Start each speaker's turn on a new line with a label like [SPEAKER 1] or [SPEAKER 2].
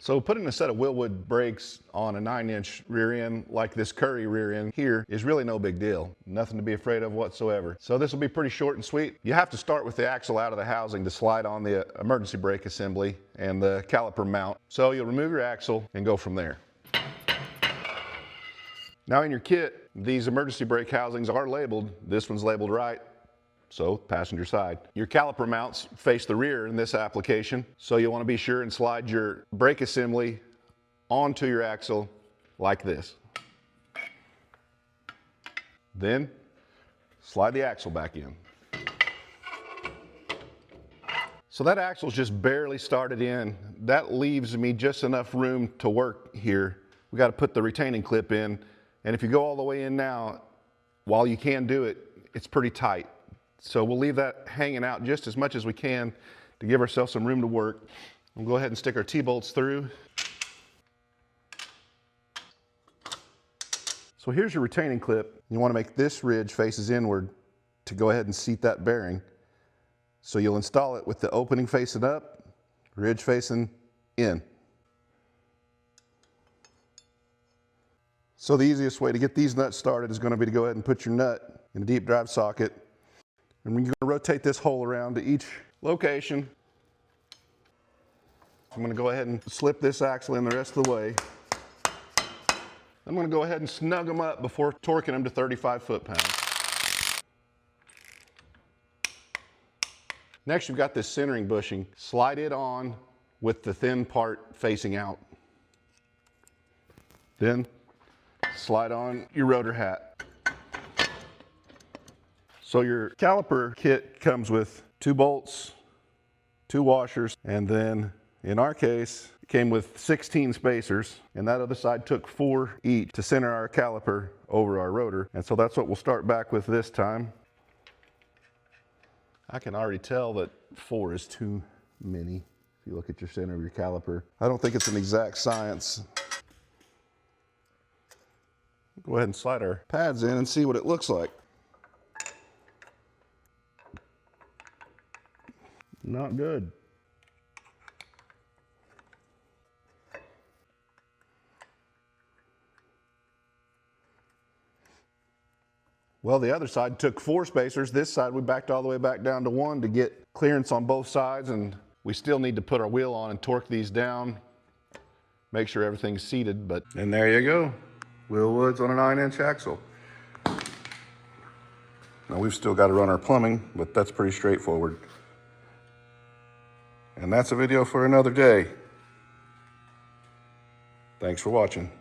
[SPEAKER 1] So putting a set of Wilwood brakes on a 9-inch rear end like this Currie rear end here is really no big deal. Nothing to be afraid of whatsoever. So this will be pretty short and sweet. You have to start with the axle out of the housing to slide on the emergency brake assembly and the caliper mount. So you'll remove your axle and go from there. Now in your kit, these emergency brake housings are labeled. This one's labeled right. So passenger side. Your caliper mounts face the rear in this application, so you want to be sure and slide your brake assembly onto your axle like this. Then slide the axle back in. So that axle's just barely started in. That leaves me just enough room to work here. We got to put the retaining clip in, and if you go all the way in now, while you can do it, it's pretty tight. So we'll leave that hanging out just as much as we can to give ourselves some room to work. We'll go ahead and stick our T-bolts through. So here's your retaining clip. You want to make this ridge faces inward to go ahead and seat that bearing. So you'll install it with the opening facing up, ridge facing in. So the easiest way to get these nuts started is going to be to go ahead and put your nut in a deep drive socket. And we're going to rotate this hole around to each location. I'm going to go ahead and slip this axle in the rest of the way. I'm going to go ahead and snug them up before torquing them to 35 foot-pounds. Next, you've got this centering bushing. Slide it on with the thin part facing out. Then slide on your rotor hat. So your caliper kit comes with 2 bolts, 2 washers, and then in our case, it came with 16 spacers, and that other side took 4 each to center our caliper over our rotor. And so that's what we'll start back with this time. I can already tell that 4 is too many if you look at your center of your caliper. I don't think it's an exact science. Go ahead and slide our pads in and see what it looks like. Not good. Well, the other side took 4 spacers. This side we backed all the way back down to 1 to get clearance on both sides, and we still need to put our wheel on and torque these down, make sure everything's seated. And there you go, Wilwood's on a 9-inch axle. Now we've still got to run our plumbing, but that's pretty straightforward. And that's a video for another day. Thanks for watching.